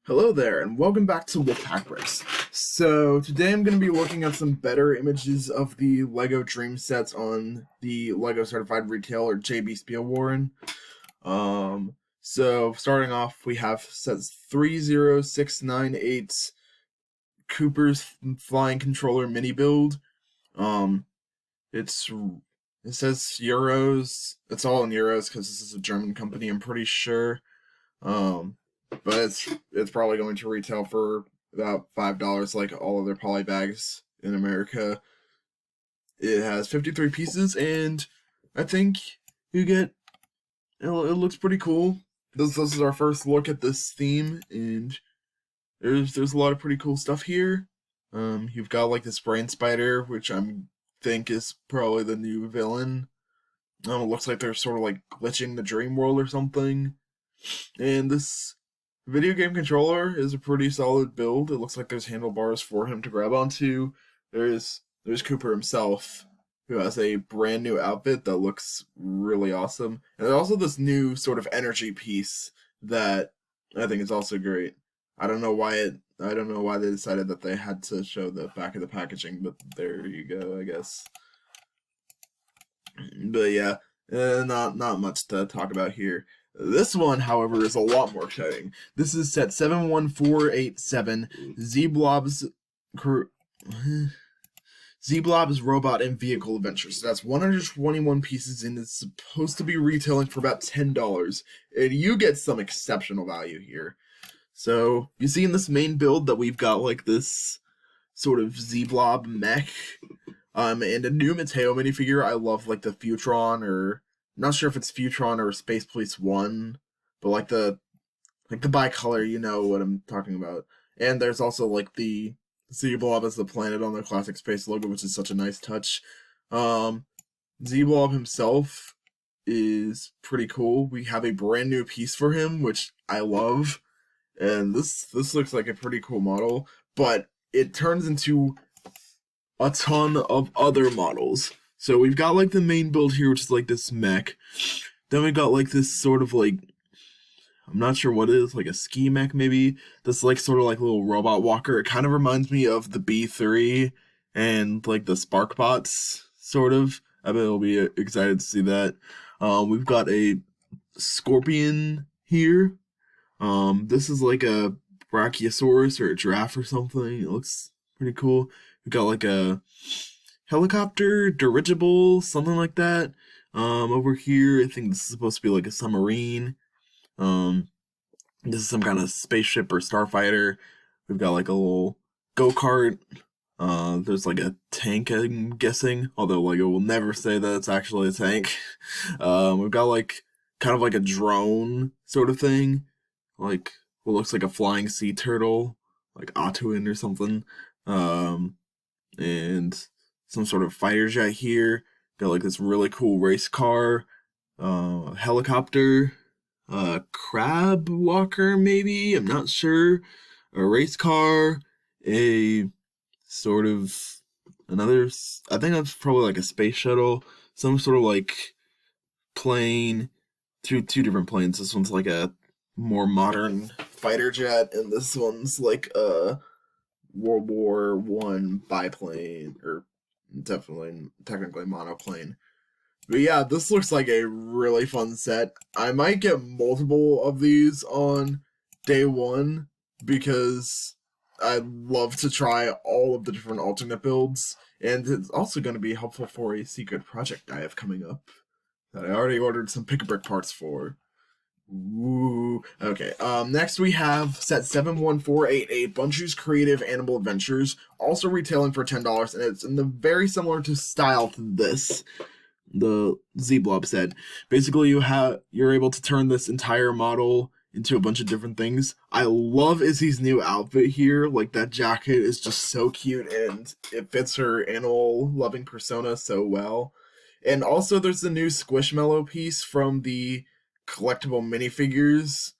Hello there, and welcome back to Wolfpack Bricks. So today I'm going to be looking at some better images of the LEGO Dreamzzz sets on the LEGO Certified Retailer JB Spielwarren. So starting off, we have sets 30698 Cooper's Flying Controller Mini Build. It says euros. It's all in euros because this is a German company, I'm pretty sure. But it's probably going to retail for about $5 like all other poly bags in America. It has 53 pieces, and I think you get it looks pretty cool. This is our first look at this theme, and there's a lot of pretty cool stuff here. You've got like this brain spider, which I think is probably the new villain. It looks like they're sort of like glitching the dream world or something. And this video game controller is a pretty solid build. It looks like there's handlebars for him to grab onto. There's Cooper himself, who has a brand new outfit that looks really awesome. And there's also this new sort of energy piece that I think is also great. I don't know why they decided that they had to show the back of the packaging, but there you go, I guess. But yeah, not much to talk about here. This one, however, is a lot more exciting. This is set 71487 Z-Blob's Robot and Vehicle Adventures. So that's 121 pieces, and it's supposed to be retailing for about $10. And you get some exceptional value here. So you see in this main build that we've got like this sort of Z-Blob mech, and a new Mateo minifigure. I love like the Futron, or I'm not sure if it's Futron or Space Police 1, but like the bicolor, you know what I'm talking about. And there's also like the Z-Blob as the planet on the classic space logo, which is such a nice touch. Z-Blob himself is pretty cool. We have a brand new piece for him, which I love. And this looks like a pretty cool model, but it turns into a ton of other models. So we've got like the main build here, which is like this mech. Then we got like this sort of like, I'm not sure what it is, like a ski mech maybe. This like sort of like little robot walker. It kind of reminds me of the B3 and like the Sparkbots, sort of. I bet I'll be excited to see that. We've got a scorpion here. This is like a Brachiosaurus or a giraffe or something. It looks pretty cool. We got like a helicopter, dirigible, something like that. Over here, I think this is supposed to be like a submarine. This is some kind of spaceship or starfighter. We've got like a little go-kart. There's like a tank, I'm guessing, although LEGO will never say that it's actually a tank. We've got like kind of like a drone sort of thing, like what looks like a flying sea turtle, like Atuin or something. And some sort of fighter jet here. Got like this really cool race car, helicopter, crab walker maybe, I'm not sure, a race car, a sort of another, I think that's probably like a space shuttle, some sort of like plane, two different planes. This one's like a more modern fighter jet, and this one's like a World War I biplane, or definitely technically monoplane. But yeah, this looks like a really fun set. I might get multiple of these on day one because I'd love to try all of the different alternate builds, and it's also going to be helpful for a secret project I have coming up that I already ordered some pick-a-brick parts for. Ooh. Okay, next we have set 71488, Bunchu's Creative Animal Adventures, also retailing for $10, and it's in the very similar to style to this, the Z-Blob set. Basically, you're able to turn this entire model into a bunch of different things. I love Izzy's new outfit here. Like, that jacket is just so cute, and it fits her animal-loving persona so well. And also, there's the new Squishmallow piece from the collectible minifigures,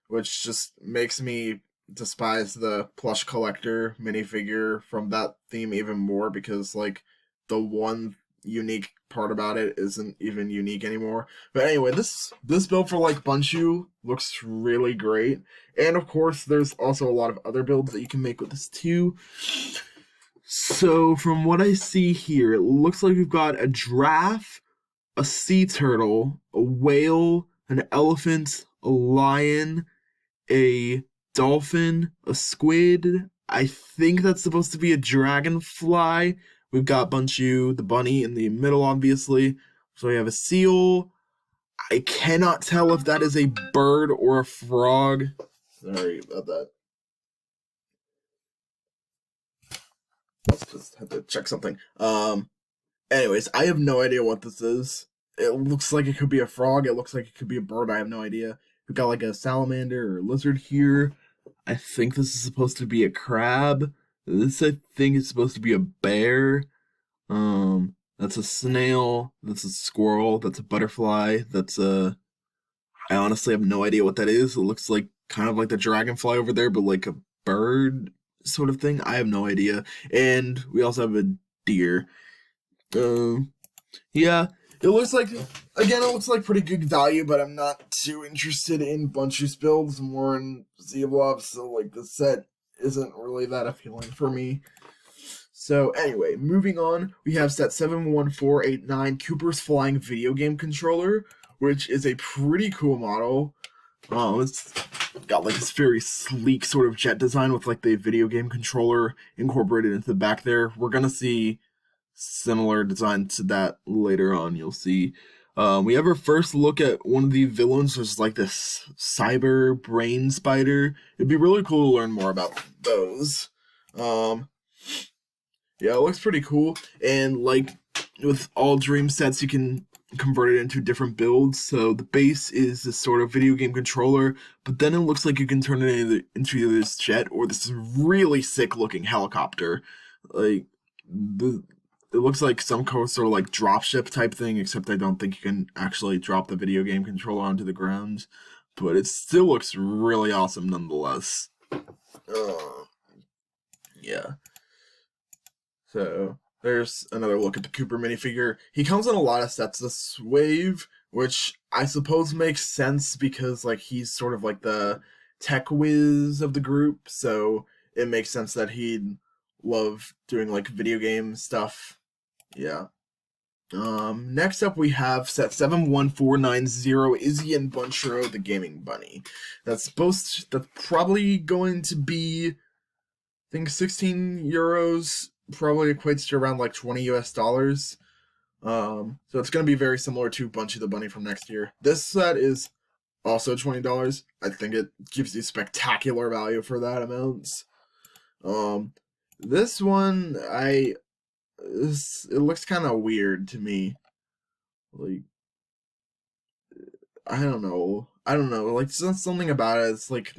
which just makes me despise the plush collector minifigure from that theme even more, because like the one unique part about it isn't even unique anymore. But anyway, this build for like Bunshu looks really great. And of course, there's also a lot of other builds that you can make with this too. So from what I see here, it looks like we've got a giraffe, a sea turtle, a whale, an elephant, a lion, a dolphin, a squid. I think that's supposed to be a dragonfly. We've got Bunshu, the bunny, in the middle, obviously. So we have a seal. I cannot tell if that is a bird or a frog. Sorry about that. Let's just have to check something. Anyways, I have no idea what this is. It looks like it could be a frog. It looks like it could be a bird. I have no idea. We've got like a salamander or lizard here. I think this is supposed to be a crab. This, I think, is supposed to be a bear. That's a snail. That's a squirrel. That's a butterfly. That's a... I honestly have no idea what that is. It looks like kind of like the dragonfly over there, but like a bird sort of thing. I have no idea. And we also have a deer. Yeah, it looks like, again, it looks like pretty good value, but I'm not too interested in Bunshu's builds, more in Zeoblob, so like the set isn't really that appealing for me. So anyway, moving on, we have set 71489, Cooper's Flying Video Game Controller, which is a pretty cool model. It's got like this very sleek sort of jet design with like the video game controller incorporated into the back there. We're gonna see similar design to that later on, you'll see. We have our first look at one of the villains, which is like this cyber brain spider. It'd be really cool to learn more about those. Yeah, it looks pretty cool. And like with all Dream sets, you can convert it into different builds. So the base is this sort of video game controller, but then it looks like you can turn it into either this jet or this really sick looking helicopter. Like it looks like some sort of like dropship type thing, except I don't think you can actually drop the video game controller onto the ground. But it still looks really awesome nonetheless. Yeah. So there's another look at the Cooper minifigure. He comes in a lot of sets this wave, which I suppose makes sense because like he's sort of like the tech whiz of the group, so it makes sense that he'd love doing like video game stuff. Yeah. Next up we have set 71490, Izzy and Bunchero, the Gaming Bunny. That's probably going to be, I think, 16 euros, probably equates to around like 20 US dollars. So it's going to be very similar to Bunchy the Bunny from next year. This set is also $20. I think it gives you spectacular value for that amount. This one, it looks kind of weird to me. Like, I don't know. Like, something about it. It's like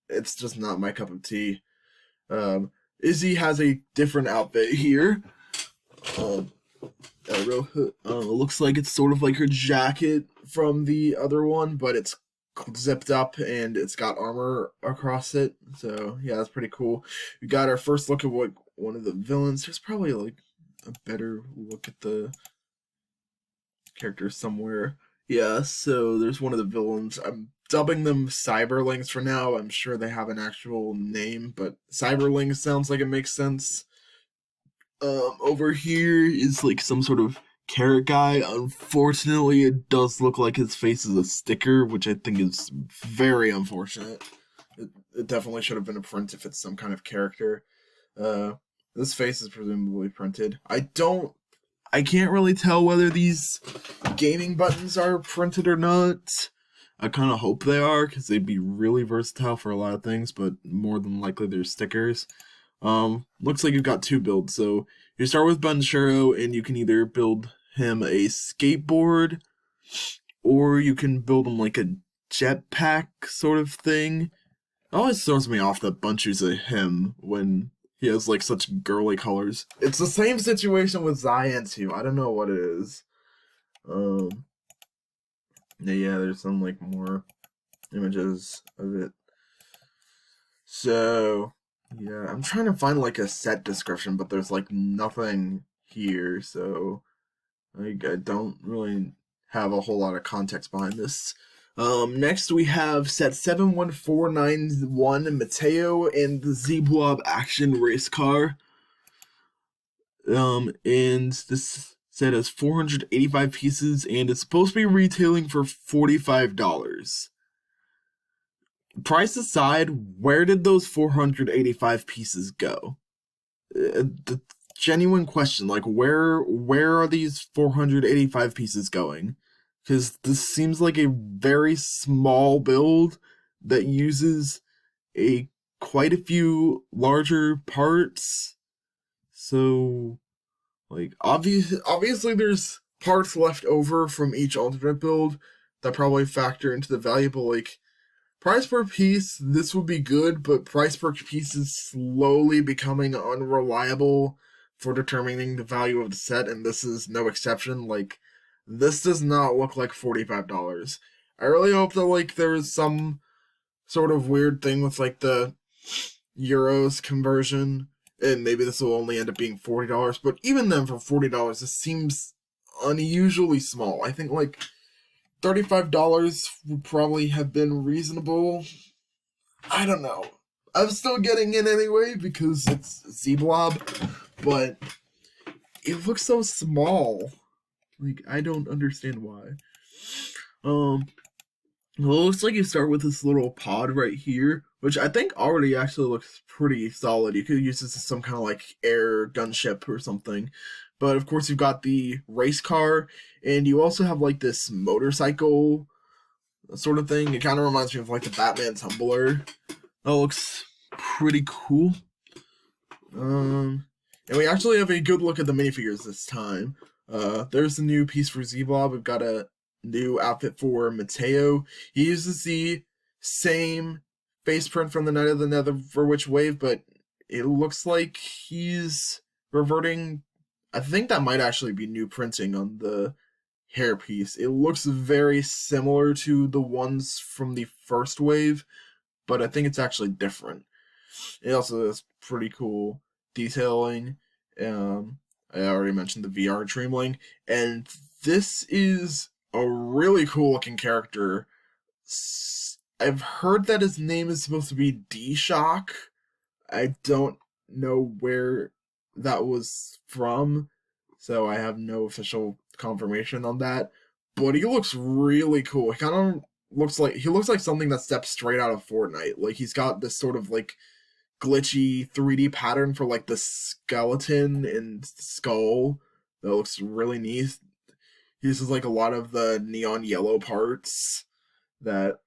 it's just not my cup of tea. Izzy has a different outfit here. Looks like it's sort of like her jacket from the other one, but it's zipped up and it's got armor across it. So yeah, that's pretty cool. We got our first look at what one of the villains. There's probably like a better look at the characters somewhere. Yeah, so there's one of the villains. I'm dubbing them Cyberlings for now. I'm sure they have an actual name, but Cyberlings sounds like it makes sense. Over here is like some sort of carrot guy. Unfortunately, it does look like his face is a sticker, which I think is very unfortunate. It definitely should have been a print if it's some kind of character. This face is presumably printed. I can't really tell whether these gaming buttons are printed or not. I kind of hope they are, because they'd be really versatile for a lot of things, but more than likely they're stickers. Looks like you've got two builds. So you start with Bunchero, and you can either build him a skateboard, or you can build him like a jetpack sort of thing. It always throws me off that Bunshu's a him when he has like such girly colors. It's the same situation with Zion too. I don't know what it is. Yeah, there's some like more images of it. So yeah, I'm trying to find like a set description, but there's like nothing here, so I don't really have a whole lot of context behind this. Next we have set 71491 Mateo and the Z-Blob action race car. And this set has 485 pieces, and it's supposed to be retailing for $45. Price aside, where did those 485 pieces go? The genuine question, like where are these 485 pieces going? Because this seems like a very small build that uses quite a few larger parts. So, like, obviously there's parts left over from each alternate build that probably factor into the value, but like, price per piece, this would be good, but price per piece is slowly becoming unreliable for determining the value of the set, and this is no exception. Like, this does not look like $45. I really hope that, like, there's some sort of weird thing with, like, the euros conversion, and maybe this will only end up being $40, but even then, for $40, this seems unusually small. I think, like, $35 would probably have been reasonable. I don't know. I'm still getting in anyway because it's Z-Blob, but it looks so small. Like, I don't understand why. Well, it looks like you start with this little pod right here, which I think already actually looks pretty solid. You could use this as some kind of like air gunship or something. But of course you've got the race car, and you also have like this motorcycle sort of thing. It kind of reminds me of like the Batman Tumbler. That looks pretty cool. And we actually have a good look at the minifigures this time. There's a new piece for Z-Blob. We've got a new outfit for Mateo. He uses the same face print from the Night of the Nether for Witch Wave, but it looks like he's reverting. I think that might actually be new printing on the hairpiece. It looks very similar to the ones from the first wave, but I think it's actually different. It also has pretty cool detailing. I already mentioned the VR Dreamling, and this is a really cool looking character. I've heard that his name is supposed to be D-Shock. I don't know where that was from, so I have no official confirmation on that. But he looks really cool. He kind of looks like something that steps straight out of Fortnite. Like, he's got this sort of like glitchy 3D pattern for like the skeleton and skull that looks really neat. He uses like a lot of the neon yellow parts that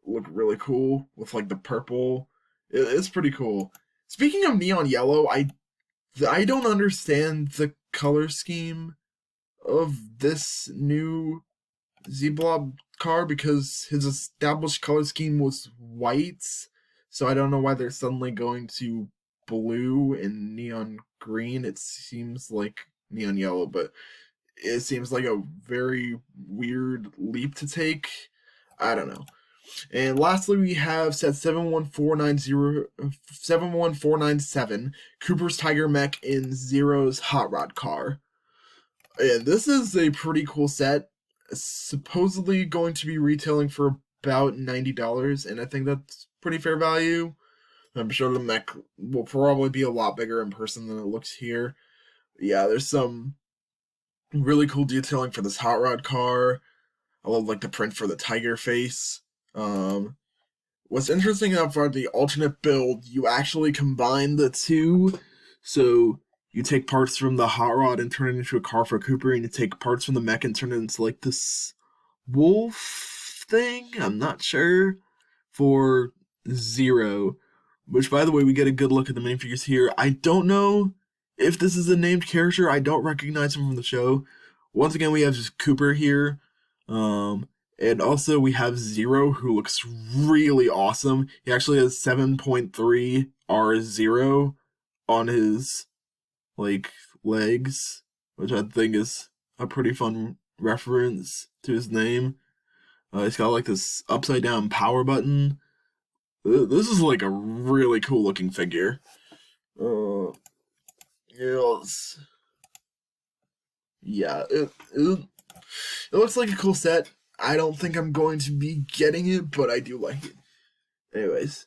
look really cool with like the purple. It's pretty cool. Speaking of neon yellow, I don't understand the color scheme of this new Z-Blob car because his established color scheme was white, so I don't know why they're suddenly going to blue and neon green. It seems like neon yellow, but it seems like a very weird leap to take. I don't know. And lastly, we have set 71497, Cooper's Tiger Mech in Zero's Hot Rod car. And this is a pretty cool set. It's supposedly going to be retailing for about $90, and I think that's pretty fair value. I'm sure the mech will probably be a lot bigger in person than it looks here. Yeah, there's some really cool detailing for this hot rod car. I love like the print for the tiger face. What's interesting about the alternate build, you actually combine the two. So you take parts from the hot rod and turn it into a car for Cooper, and you take parts from the mech and turn it into like this wolf thing. I'm not sure, for Zero. Which, by the way, we get a good look at the minifigures here. I don't know if this is a named character. I don't recognize him from the show. Once again, we have just Cooper here. And also we have Zero, who looks really awesome. He actually has 7.3 R0 on his like legs, which I think is a pretty fun reference to his name. He's got like this upside down power button. This is like a really cool looking figure. Yes. yeah, it looks like a cool set. I don't think I'm going to be getting it, but I do like it. Anyways,